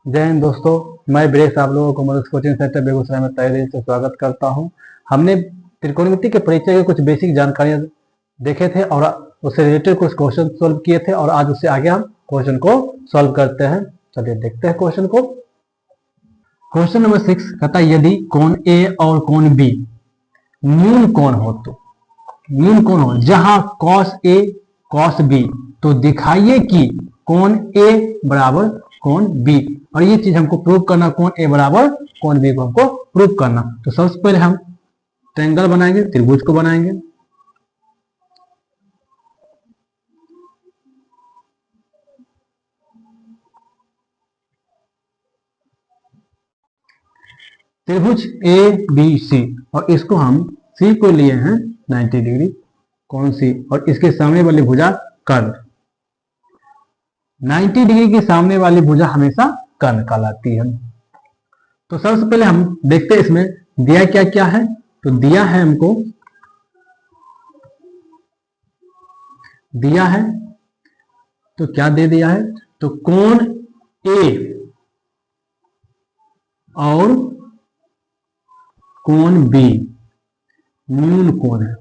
जय हिंद दोस्तों, मैं ब्रेस आप लोगों को मदद कोचिंग सेंटर बेगूसराय में तहे दिल से स्वागत करता हूं। हमने त्रिकोणमिति के परिचय के कुछ बेसिक जानकारियां देखे थे और उससे रिलेटेड कुछ क्वेश्चन सॉल्व किए थे और आज उससे आगे हम क्वेश्चन को सॉल्व करते हैं। चलिए देखते हैं क्वेश्चन को। क्वेश्चन नंबर 6 कहता है यदि कोण ए और कोण बी न्यून कोण हो तो न्यून कोण हो जहां cos ए cos बी तो दिखाइए कि कोण ए बराबर कोण बी। और ये चीज हमको प्रूव करना, कोण ए बराबर कोण बी को हमको प्रूव करना। तो सबसे पहले हम ट्रायंगल बनाएंगे, त्रिभुज को बनाएंगे। त्रिभुज ए बी सी और इसको हम सी को लिए हैं 90 डिग्री कोण सी और इसके सामने वाली भुजा कर्ण। 90 डिग्री के सामने वाली भुजा हमेशा कर्ण कहलाती है। तो सबसे पहले हम देखते हैं इसमें दिया क्या क्या है। तो दिया है हमको, दिया है तो क्या दे दिया है, तो कोण ए और कोण बी न्यून कोण है।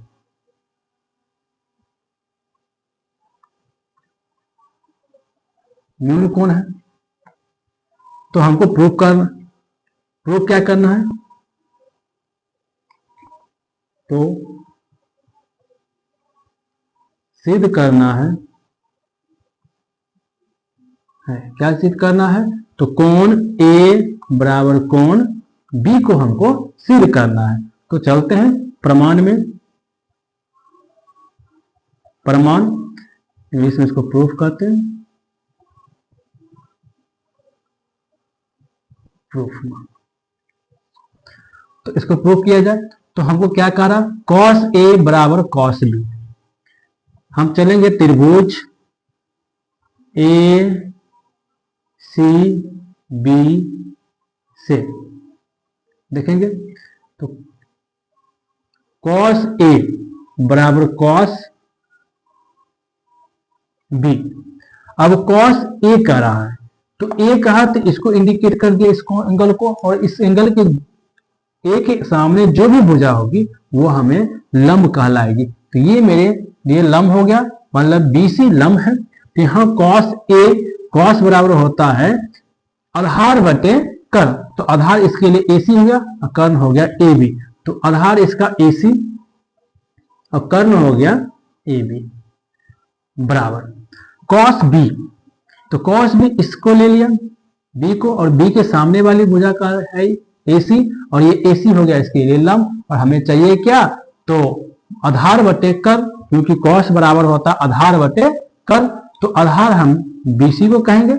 न्यून कोण है तो हमको प्रूव क्या करना है, तो सिद्ध करना है क्या सिद्ध करना है, तो कोण ए बराबर कोण बी को हमको सिद्ध करना है। तो चलते हैं प्रमाण में। प्रमाण इंग्लिश में इसको प्रूफ कहते हैं, प्रूफ। तो इसको प्रूफ किया जाए तो हमको क्या कह रहा, cos ए बराबर cos बी। हम चलेंगे त्रिभुज ए सी बी से देखेंगे तो cos ए बराबर cos बी। अब cos ए कह रहा है तो ए कहा तो इसको इंडिकेट कर दिया, इसको एंगल को, और इस एंगल के ए के सामने जो भी भुजा होगी वो हमें लंब कहलाएगी। तो ये मेरे लिए लंब हो गया, मतलब बीसी लंब है। तो यहाँ cos ए cos बराबर होता है आधार बटे कर्ण। तो आधार इसके लिए AC हो गया और कर्ण हो गया AB। तो आधार इसका AC और कर्ण हो गया AB बराबर cos B। तो cos B इसको ले लिया B को, और B के सामने वाली भुजा का है AC और ये AC हो गया इसके लिए लंब। और हमें चाहिए क्या, तो आधार बटे कर्ण, क्योंकि cos बराबर होता है आधार बटे कर्ण। तो आधार हम BC को कहेंगे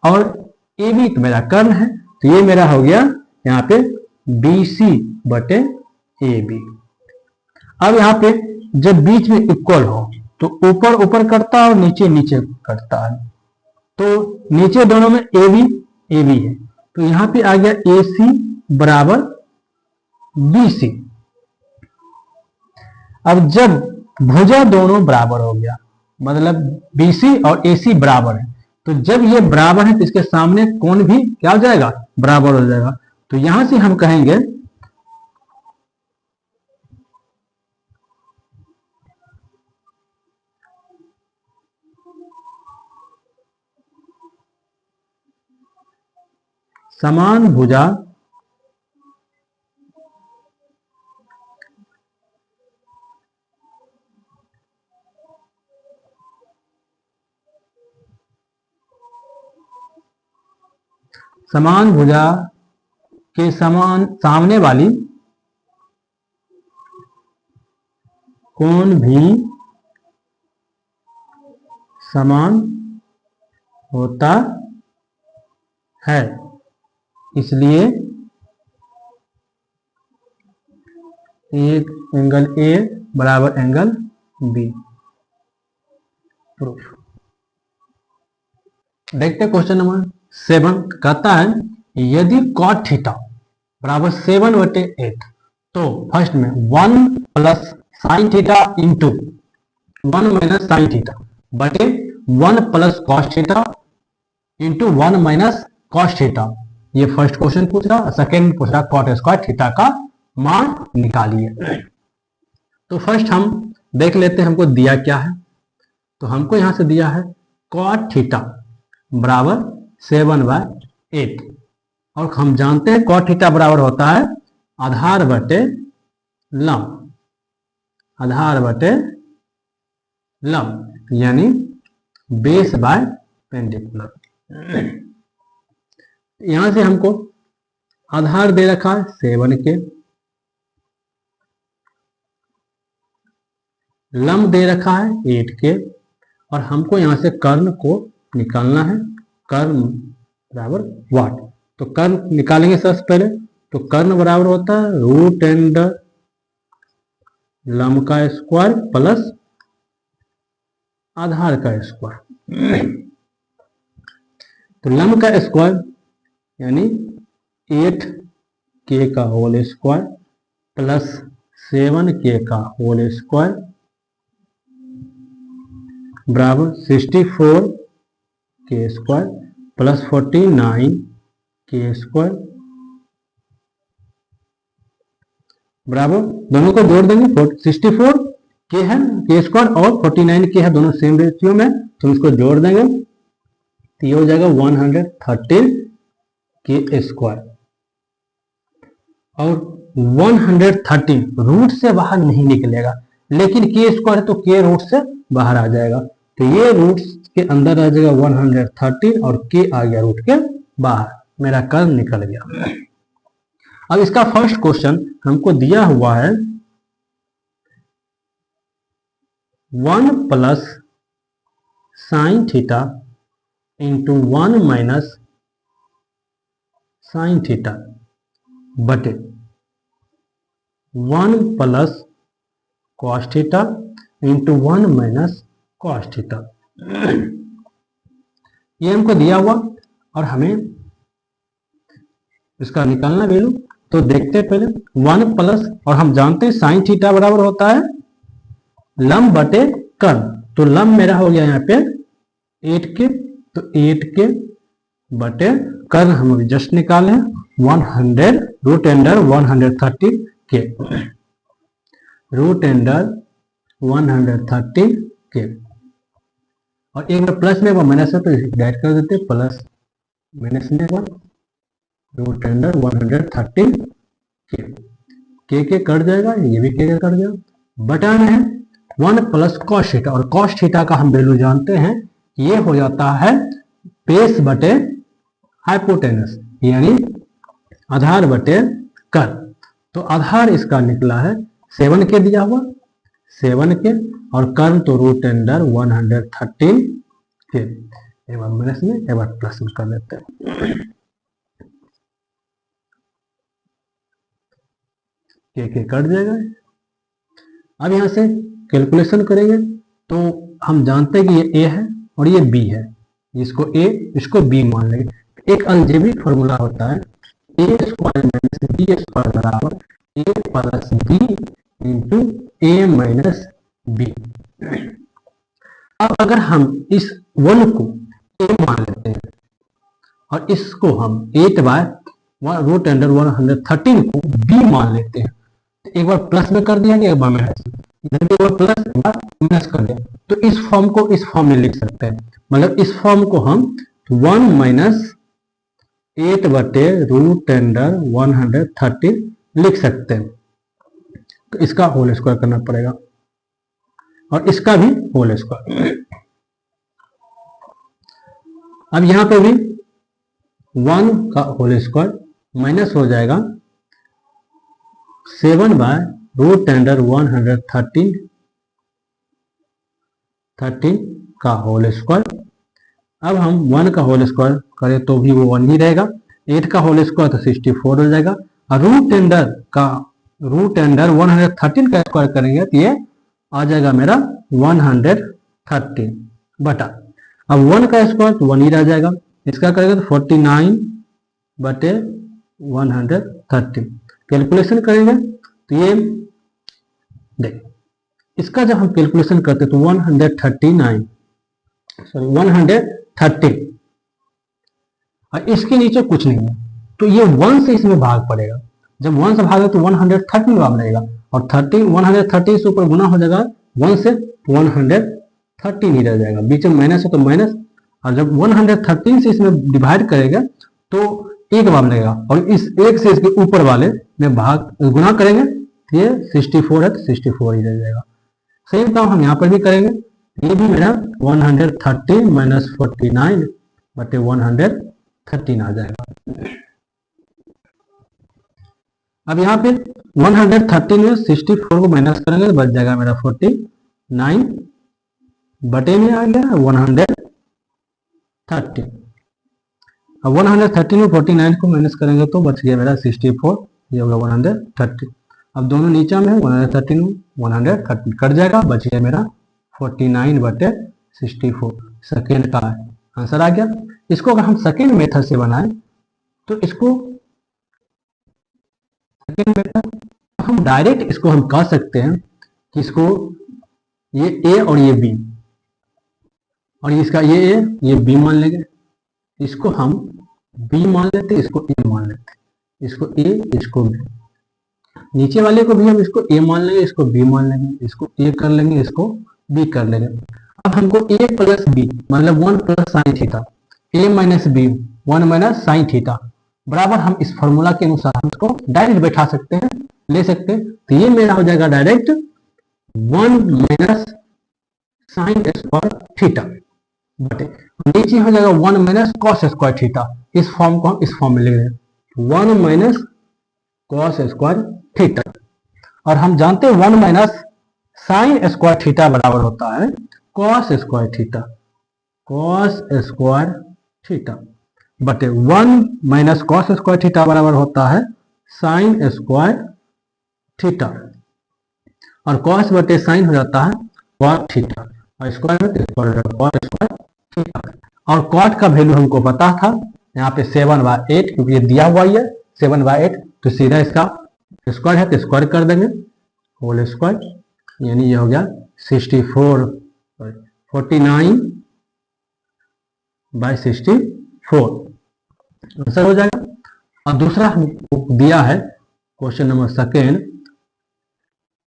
और AB तो मेरा कर्ण है। तो ये मेरा हो गया यहाँ पे BC बटे AB। अब यहाँ पे जब बीच में इक्वल हो तो ऊपर ऊपर करता है और नीचे नीचे करता है। तो नीचे दोनों में AB है तो यहाँ पे आ गया AC बराबर BC। अब जब भुजा दोनों बराबर हो गया, मतलब BC और AC बराबर है, तो जब ये बराबर है तो इसके सामने कोण भी क्या हो जाएगा, बराबर हो जाएगा। तो यहां से हम कहेंगे समान भुजा के सामने वाली कोण भी समान होता है, इसलिए एक एंगल A बराबर एंगल B। प्रूफ। देखते हैं क्वेश्चन नंबर 7 कहता है यदि cot थीटा बराबर 7/8 तो फर्स्ट में 1 plus sine theta into 1 minus sine theta बटे 1 plus cos theta into 1 minus cos theta, ये फर्स्ट क्वेश्चन पूछ रहा, सेकेंड पूछ रहा कॉट स्क्वायर थीटा का मान निकालिए। तो फर्स्ट हम देख लेते हैं हमको दिया क्या है। तो हमको यहां से दिया है कॉट थीटा बराबर 7/8, और हम जानते हैं कॉट थीटा बराबर होता है आधार बटे लंब, आधार बटे लंब यानी बेस बाय पेंडिकुलर। यहां से हमको आधार दे रखा है 7 के, लंब दे रखा है 8 के, और हमको यहां से कर्ण को निकालना है, कर्ण बराबर वाट। तो कर्ण निकालेंगे सबसे पहले, तो कर्ण बराबर होता है रूट अंडर लंब का स्क्वायर प्लस आधार का स्क्वायर। तो लंब का स्क्वायर यानी 8k का होल स्क्वायर प्लस 7k का होल स्क्वायर बराबर 64k square plus 49k square बराबर, दोनों को जोड़ देंगे 64k है के स्क्वायर और 49k है, दोनों सेम रेशियो में, तो इसको जोड़ देंगे तो ये हो जाएगा 113k स्क्वायर। और 113 रूट से बाहर नहीं निकलेगा, लेकिन के स्क्वायर है तो के रूट से बाहर आ जाएगा, तो ये रूट के अंदर आ जाएगा 113 और के आ गया रूट के बाहर, मेरा कर्ण निकल गया। अब इसका फर्स्ट क्वेश्चन हमको दिया हुआ है 1 plus sine theta into 1 minus sine theta बटे 1 plus cos theta into 1 minus cos theta. ये हमको दिया हुआ और हमें इसका निकालना वैल्यू, तो देखते हैं पहले 1 प्लस, और हम जानते हैं साइन थीटा बराबर होता है लंब बटे कर्ण, तो लंब मेरा हो गया यहाँ पे 8k, तो 8k बटे कर्ण हम अभी जस्ट निकाले 100 root under 130k, root under 130k, और एक बार प्लस में एक बार माइनस है तो डायरेक्ट कर देते हैं, प्लस माइनस में एक बार रूट अंडर 130k के कट जाएगा, ये भी के कट जाएगा, बटा में है 1 प्लस कॉस थीटा, और कॉस थीटा का हम वैल्यू जानते हैं, ये हो जाता है बेस बटे हाइपोटेनस यानी आधार बटे कर्ण। तो आधार इसका निकला है 7k दिया हुआ 7k, और कर्ण तो रूट अंडर 113k, एक बार माइनस में एक बार प्लस में कर लेते हैं, के कट जाएगा। अब यहां से कैलकुलेशन करेंगे तो हम जानते हैं कि ये a है और ये b है, इसको a इसको b मान लेंगे। एक अलजेब्रिक फॉर्मूला होता है a square minus b square बराबर a plus b into a minus b। अब अगर हम इस 1 को a मान लेते हैं और इसको हम 8 रूट अंडर 113 को b मान लेते हैं, तो एक बार प्लस में कर दिया, एक बार माइनस, इधर भी एक बार प्लस एक बार माइनस कर दिया, तो इस फॉर्म को इस फॉर्म में लिख सकते हैं, मतलब इस फॉर्म को हम 1 माइनस 8 बटे रूट अंडर 113 लिख सकते हैं। तो इसका होल स्क्वायर करना पड़ेगा और इसका भी होल स्क्वायर। अब यहां पे भी 1 का होल स्क्वायर माइनस हो जाएगा 7 बाय रूट अंडर 113 का होल स्क्वायर। अब हम 1 का होल स्क्वायर करें तो भी वो 1 ही रहेगा, 8 का होल स्क्वायर तो 64 हो जाएगा, और रूट अंडर 113 का स्क्वायर करेंगे तो ये आ जाएगा मेरा 113 बटा, अब 1 का स्क्वायर तो 1 ही रह जाएगा, इसका करेंगे तो 49 बटे 113, कैलकुलेशन करेंगे तो ये देख, इसका जब हम कैलकुलेशन करते तो 130, और इसके नीचे कुछ नहीं है, तो ये 1 से इसमें भाग पड़ेगा। जब 1 से भागे तो 113 भाग रहेगा, और 113 से ऊपर गुना हो जाएगा 1 से, 113 ही रह जाएगा, बीच में माइनस है तो माइनस, और जब 113 से इसमें डिवाइड करेगा तो एक भाग लगेगा, और इस एक से इसके ऊपर वाले में भाग गुना करेंगे, ये 64 है तो 64 ही रह जाएगा। सेम काम हम यहाँ पर भी करेंगे, ये भी मेरा 130 माइनस 49 बटे 113 आ जाएगा। अब यहाँ पे 113 में 64 को माइनस करेंगे तो बच जाएगा मेरा 49 बटे में आ गया 130। अब 113 में 49 को माइनस करेंगे तो बच गया मेरा 64, ये होगा 130। अब दोनों नीचे में है, 113 में 130 कट जाएगा, बच गया मेरा 49 बटे 64, सेकेंड का आंसर आ गया। इसको अगर हम सेकेंड मेथड से बनाएं तो इसको सेकेंड मेथड हम डायरेक्ट इसको हम कह सकते हैं कि इसको ये ए और ये बी, और इसका ये ए ये बी मान लेंगे, इसको हम बी मान लेते, इसको ए मान लेते, इसको ए इसको बी, नीचे वाले को भी हम इसको ए मान लेंगे, इसको बी मान लेंगे, इसको ए कर लेंगे, इसको बी कर लेंगे। अब हमको ए प्लस बी मतलब 1 plus sine theta, A minus B 1 minus sine theta बराबर, हम इस फॉर्मूला के अनुसार हम इसको डायरेक्ट बैठा सकते हैं, ले सकते हैं। तो ये मेरा हो जाएगा direct 1 minus sine square theta बटे, नीचे हो जाएगा 1 माइनस कॉस स्क्वायर थीटा, इस फॉर्म को हम इस फॉर्म में लिख रहे हैं 1 माइनस कॉस स्क्वायर थीटा, और हम जानते हैं 1 माइनस साइन स्क्वायर थीटा बराबर होता है cos square theta, cos square theta बटे 1 माइनस कॉस स्क्वायर थीटा बराबर होता है साइन स्क्वायर थीटा, और कॉस बटे साइन हो जाता है कॉट थीटा, और स्क्वायर में कॉट स्क्वायर थीटा, और कॉट का वैल्यू हमको पता था यहाँ पे 7/8, क्योंकि ये दिया हुआ ही है 7/8, तो सीधा इसका स्क्वायर है तो स्क्वायर कर देंगे होल स्क्वायर, यानी ये हो गया 49/64 आंसर हो जाएगा। और दूसरा हमको दिया है question number second,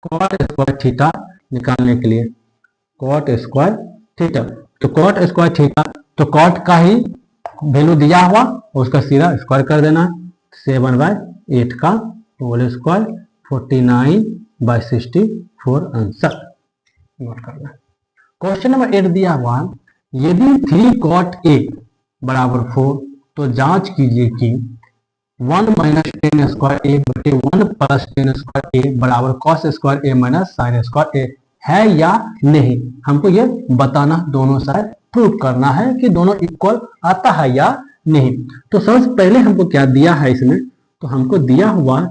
cot square theta निकालने के लिए, कॉट स्क्वायर थीटा, तो कॉट स्क्वायर थीटा तो कॉट का ही वैल्यू दिया हुआ उसका सीधा स्क्वायर कर देना, 7/8 का होल स्क्वायर 49/64 आंसर नोट करना। क्वेश्चन नंबर 8 दिया हुआ, यदि 3 cot A बराबर 4 तो जांच कीजिए कि 1 माइनस टेन स्क्वायर ए बटे 1 प्लस टेन स्क्वायर ए बराबर कॉस स्क्वायर ए माइनस साइन स्क्वायर ए है या नहीं। हमको ये बताना, दोनों साइड प्रूव करना है कि दोनों इक्वल आता है या नहीं। तो सबसे पहले हमको क्या दिया है इसमें, तो हमको दिया हुआ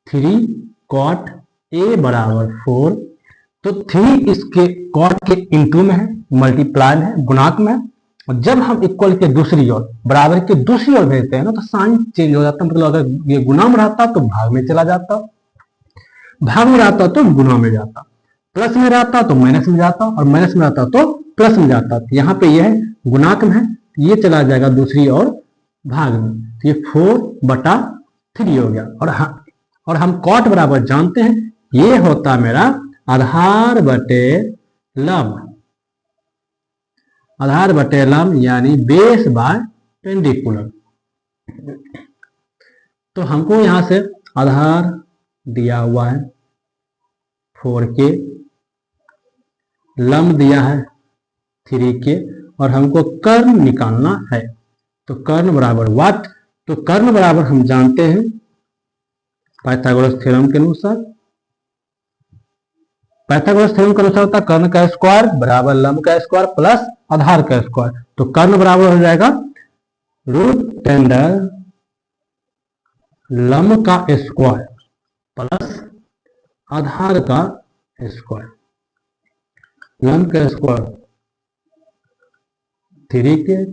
3 cot A बराबर 4, तो 3 इसके cot के इनटू में है, मल्टीप्लाई में है, गुणाक में है, और जब हम इक्वल के दूसरी ओर बराबर के दूसरी ओर भेजते हैं ना तो साइन चेंज हो जाता है, मतलब अगर ये गुना में रहता तो भाग में चला जाता, भाग में रहता तो गुना में जाता, प्लस में रहता तो माइनस में जाता, और माइनस में रहता तो प्लस में जाता। तो यहाँ पे ये है गुणाक में है, ये चला जाएगा दूसरी ओर भाग में, तो ये 4/3 हो गया। और हम कॉट बराबर जानते हैं, ये होता मेरा आधार बटे लंब, आधार बटे लंब यानी बेस बाय पेंडिकुलर। तो हमको यहां से आधार दिया हुआ है 4k, लंब दिया है 3k, और हमको कर्ण निकालना है। तो कर्ण बराबर व्हाट, तो कर्ण बराबर हम जानते हैं पाइथागोरस थ्योरम के अनुसार, पाइथागोरस थ्योरम के अनुसार होता है कर्ण का स्क्वायर बराबर लंब का स्क्वायर प्लस आधार का स्क्वायर। तो कर्ण बराबर हो जाएगा रूट टेंडर लंब का स्क्वायर प्लस आधार का स्क्वायर, लंब का स्क्वायर 3k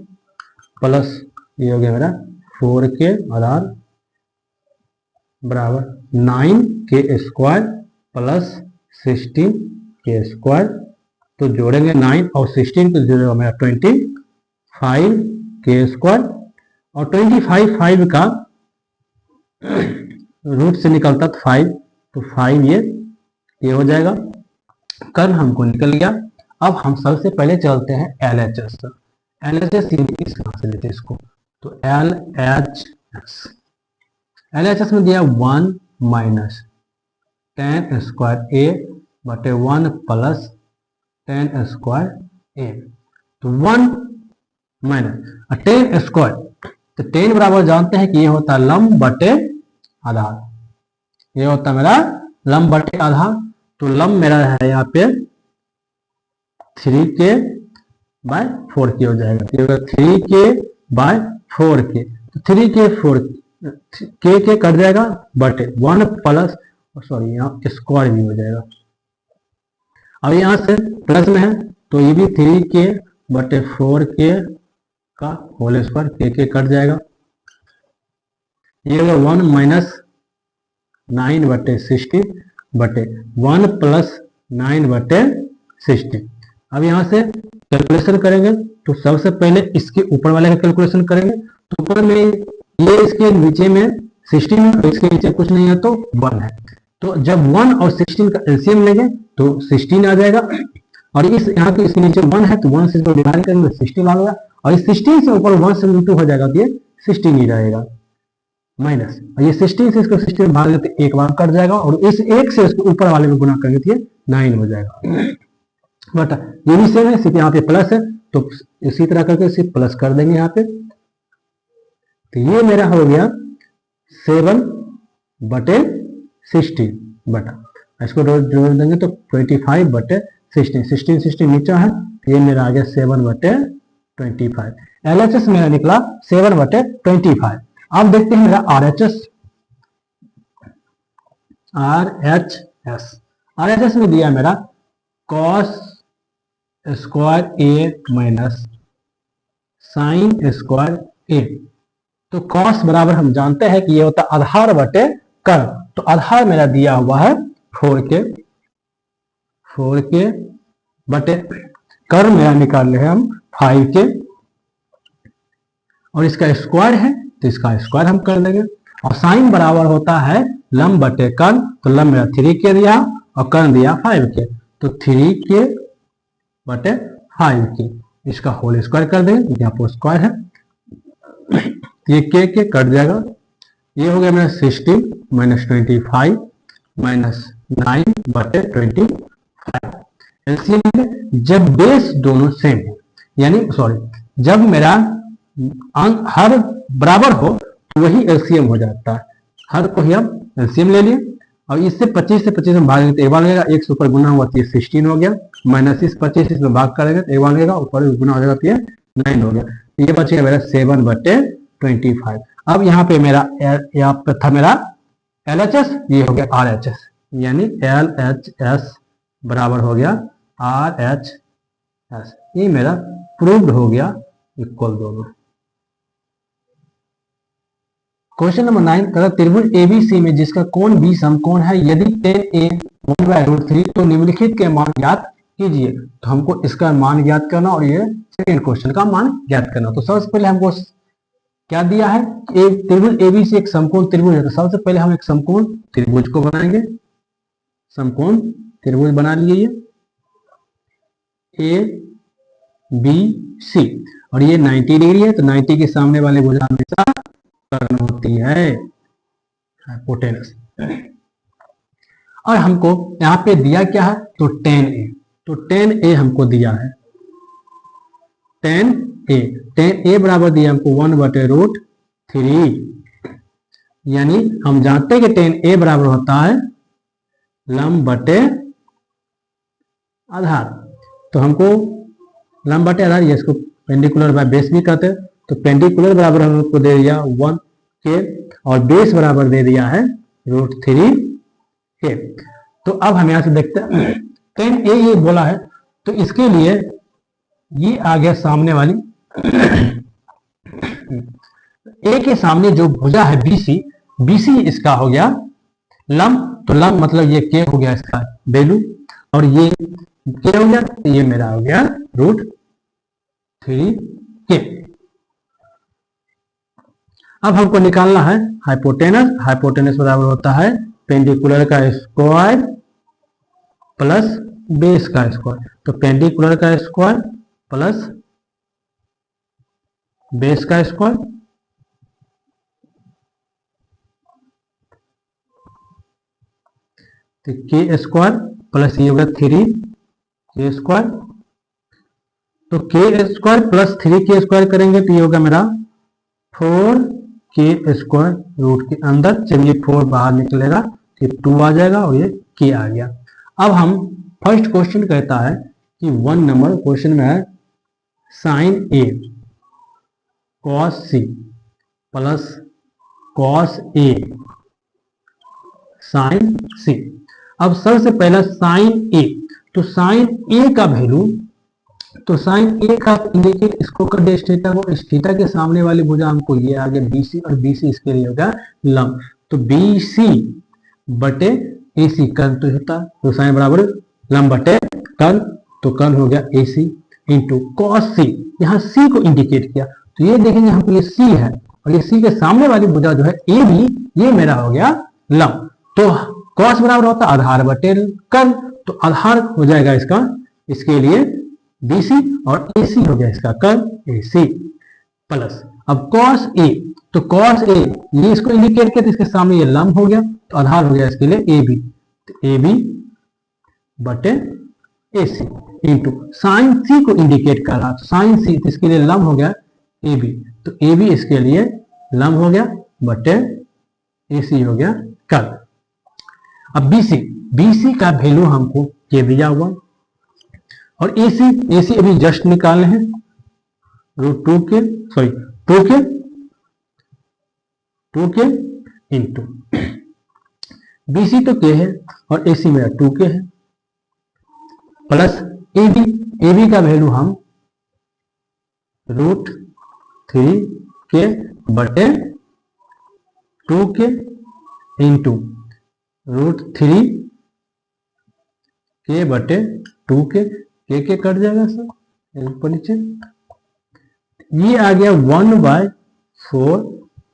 प्लस ये हो गया मेरा 4k आधार बराबर 9k square plus 16k square. तो जोड़ेंगे 9 और 16 को जोड़ेगा मेरा 25k स्क्वायर, और 25 5 का रूट से निकलता तो 5, तो 5 ये हो जाएगा। कर्ण हमको निकल गया। अब हम सबसे पहले चलते हैं LHS। LHS इस कहां से लेते हैं इसको, तो LHS में दिया 1 माइनस tan स्क्वायर ए बटे 1 प्लस tan स्क्वायर ए, तो 1 माइनस tan स्क्वायर, तो tan बराबर जानते हैं कि ये होता है लंब बटे आधार, ये होता है मेरा लंब बटे आधार। तो लंब मेरा है यहाँ पे 3k बाय 4k हो जाएगा, ये होगा 3k बाय 4k, तो 3k 4k कट जाएगा बटे 1 प्लस, सॉरी यहाँ स्क्वायर भी हो जाएगा। अब यहाँ से प्लस में है तो ये भी 3k बटे 4k का होल स्क्वायर, k कट जाएगा, ये होगा 1 माइनस 9 बटे 16 बटे 1 प्लस 9 बटे 16। अब यहाँ से कैलकुलेशन करेंगे तो सबसे पहले इसके ऊपर वाले का कैलकुलेशन करेंगे, तो ऊपर में ये इसके नीचे में 16 है, तो इसके नीचे कुछ नहीं है तो 1 है, तो जब 1 और 16 का एलसीएम लेंगे तो 16 आ जाएगा, और इस यहाँ के इसके नीचे 1 है तो 1 से इसको डिवाइड करेंगे 16 आ गया, और इस 16 से ऊपर 1 से इंटू हो जाएगा तो ये 16 ही रहेगा माइनस, और ये 16 से इसको 16 भाग देते एक बार कट जाएगा, और इस एक से इसको ऊपर वाले में गुणा करेंगे तो ये 9 हो जाएगा। बट ये भी सेम है, सिर्फ यहाँ पे प्लस है तो इसी तरह करके सिर्फ प्लस कर देंगे यहाँ पे, तो ये मेरा हो गया 7 बटे 16 बटा, इसको जोड़ देंगे तो 25 बटे 16 नीचा है, ये मेरा आ गया 7 बटे 25। LHS मेरा निकला 7 बटे 25। अब देखते हैं मेरा RHS में दिया मेरा cos स्क्वायर ए माइनस साइन स्क्वायर ए, तो cos बराबर हम जानते हैं कि ये होता है आधार बटे कर्ण, तो आधार मेरा दिया हुआ है 4k बटे कर्ण मेरा निकाल रहे हैं हम 5k, और इसका स्क्वायर है तो इसका स्क्वायर हम कर देंगे, और साइन बराबर होता है लंब बटे कर्ण, तो लंब मेरा 3k दिया और कर्ण दिया 5k, तो 3k बटे 5k, इसका होल स्क्वायर कर देंगे, यहाँ पर स्क्वायर है, ये k कट जाएगा, ये हो गया मेरा 16 माइनस 25 माइनस 9 बटे 25। एलसीएम में जब बेस दोनों सेम हो, यानी सॉरी जब मेरा अंक हर बराबर हो तो वही एलसीएम हो जाता है, हर को ही हम एलसीएम ले लिए, और इससे 25 से 25 में भाग देंगे तो एक बार लगेगा, एक से ऊपर गुना हुआ तो ये 16 हो गया, माइनस इस 25 इसमें भाग करेंगे तो एक बार लगेगा, ऊपर गुना हो जाएगा तो ये 9 हो गया, ये बचेगा मेरा 7 बटे 25। अब यहाँ पे मेरा यहाँ पे था मेरा LHS, ये हो गया RHS, यानी LHS बराबर हो गया RHS, ये मेरा प्रूव्ड हो गया इक्वल दोनों। क्वेश्चन नंबर 9, तथा त्रिभुज ABC में जिसका कोण B समकोण है, यदि tan A 1/√3 तो निम्नलिखित के मान ज्ञात कीजिए, तो हमको इसका मान ज्ञात करना और ये सेकेंड क्वेश्चन का मान ज्ञात करना। तो सबसे पहले हमको क्या दिया है, एक त्रिभुज ABC एक समकोण त्रिभुज है, तो सबसे पहले हम एक समकोण त्रिभुज को बनाएंगे, समकोण त्रिभुज बना लिए ये ABC, और ये 90 डिग्री है, तो 90 के सामने वाले भुजा हमेशा कर्ण होती है हाइपोटेनस, और हमको यहाँ पे दिया क्या है, तो tan A, तो tan A हमको दिया है, tan A बराबर दिया हमको 1/√3, यानी हम जानते हैं कि tan A बराबर होता है लंब बटे आधार, तो हमको लंब बटे आधार, ये इसको पेंडिकुलर बाय बेस भी कहते हैं, तो पेंडिकुलर बराबर हमको दे दिया 1k और बेस बराबर दे दिया है √3k। तो अब हम यहां से देखते हैं tan A ये बोला है, तो इसके लिए ये आ गया सामने वाली A के सामने जो भुजा है BC इसका हो गया लंब, तो लंब मतलब ये k हो गया इसका वैल्यू, और ये k हो गया, तो ये मेरा हो गया √3k। अब हमको निकालना है हाइपोटेनस। हाइपोटेनस बराबर होता है पेंडिकुलर का स्क्वायर प्लस बेस का स्क्वायर। तो पेंडिकुलर का स्क्वायर प्लस बेस का स्क्वायर, तो के स्क्वायर प्लस ये होगा 3 के स्क्वायर। तो के स्क्वायर प्लस 3 के स्क्वायर करेंगे तो ये होगा मेरा 4 के स्क्वायर रूट के अंदर, चलिए 4 बाहर निकलेगा तो 2 आ जाएगा और ये के आ गया। अब हम फर्स्ट क्वेश्चन कहता है कि 1 नंबर क्वेश्चन में है sign A cos C plus cos A sine सी। अब सबसे पहला साइन ए, तो साइन ए का वैल्यू, तो साइन ए का इंडिकेट इसको कर दे थीटा को, इस थीटा के सामने वाली भुजा हमको ये आ गया बीसी, और बीसी इसके लिए होगा लंब। तो बीसी बटे एसी कर्न तो होता है, तो साइन बराबर लंब बटे कर्न, तो कर्न हो गया एसी इंटू कॉस सी। यहाँ सी को इंडिकेट किया तो ये देखेंगे हमको ये सी है और ये सी के सामने वाली भुजा जो है ए बी, ये मेरा हो गया लंब। तो कॉस बराबर होता है आधार बटे कर्न, तो आधार हो जाएगा इसका, इसके लिए बीसी, और एसी हो गया इसका कर्न एसी प्लस। अब कॉस ए, तो कॉस ए ये इसको इंडिकेट किया तो इसके सामने ये लंब हो गया, तो आधार हो गया इसके लिए ए बी, तो ए बी बटे एसी इंटू साइन सी को इंडिकेट कर रहा, तो साइन सी इसके लिए लंब हो गया ए बी, तो ए बी इसके लिए लंब हो गया बटे एसी हो गया कर्न। अब बीसी, बीसी का वैल्यू हमको ये दिया हुआ, और एसी, एसी अभी जस्ट निकाले हैं √2 के, सॉरी 2 के इंटू बीसी तो के है और एसी मेरा 2 के है, प्लस एबी, एबी का वैल्यू हम √3 के बटे 2 के इंटू √3 के बटे 2 के कट जाएगा सर ऊपर नीचे, ये आ गया 1/4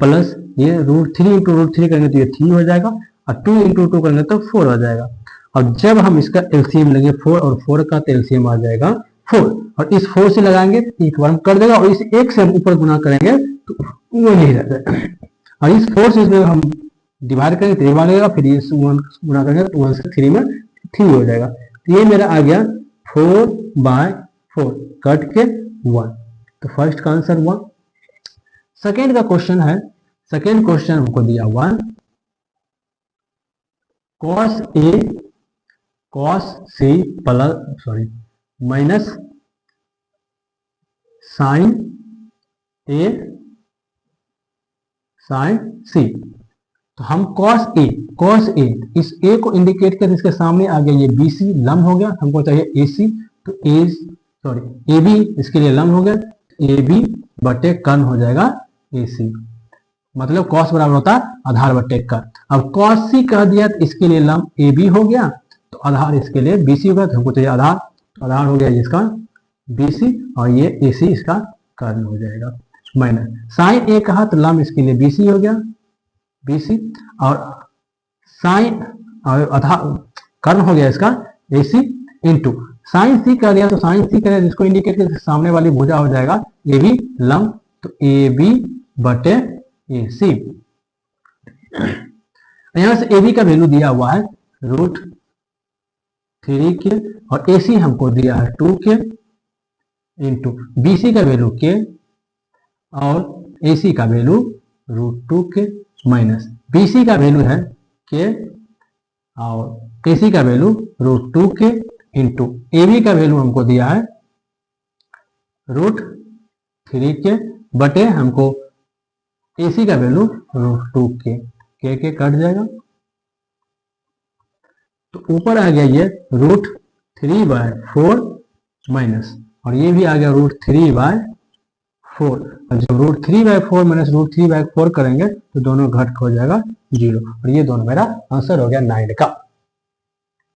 प्लस ये √3 इंटू √3 करेंगे तो ये 3 हो जाएगा, और 2 इंटू 2 करेंगे तो 4 हो जाएगा। और जब हम इसका एलसीएम लेंगे 4 और 4 का, तो एलसीएम आ जाएगा 4, और इस 4 से लगाएंगे तो एक बार हम कर देगा, और इस 1 से हम ऊपर गुना करेंगे तो वो नहीं रहता है, और इस 4 से इसमें हम डिवाइड करेंगे तो 1 लगेगा, फिर ये 1 गुना करेंगे तो 1 से 3 में 3 हो जाएगा। तो ये मेरा आ गया 4/4 कट के 1, तो फर्स्ट का आंसर 1। सेकेंड का क्वेश्चन है, सेकेंड क्वेश्चन हमको दिया 1 cos A cos C plus, sorry minus sine A sine C. तो हम कॉस ए इस ए को इंडिकेट कर, इसके सामने आ गया ये बीसी लंब हो गया, हमको चाहिए एसी, तो ए सॉरी ए बी इसके लिए लंब हो गया, ए बी बटे कर्न हो जाएगा एसी, मतलब कॉस बराबर होता है आधार बटे कर्न। अब कॉस सी कह दिया तो इसके लिए लंब ए बी हो गया, तो आधार इसके लिए बीसी होगा, तो हमको चाहिए आधार, तो आधार हो गया इसका बीसी, और ये एसी इसका कर्न हो जाएगा। माइनस साइन ए कहा तो लंब इसके लिए बीसी हो गया, बीसी, और साइन और आधार कर्न हो गया इसका एसी इंटू साइन सी कर दिया, तो साइन सी करें जिसको इंडिकेट कर सामने वाली भुजा हो जाएगा ए बी लंब, तो ए बी बटे ए सी। यहां से ए बी का वैल्यू दिया हुआ है √3 के, और ए सी हमको दिया है 2 के इंटू बी सी का वैल्यू के, और ए सी का वैल्यू √2 के, माइनस बी सी का वैल्यू है के, और ए सी का वैल्यू √2 के इंटू ए बी का वैल्यू हमको दिया है √3 के बटे हमको ए सी का वैल्यू √2 के कट जाएगा, तो ऊपर आ गया ये √3/4 माइनस, और ये भी आ गया √3/4, और जब √3/4 माइनस √3/4 करेंगे तो दोनों घट हो जाएगा 0, और ये दोनों मेरा आंसर हो गया 9 का।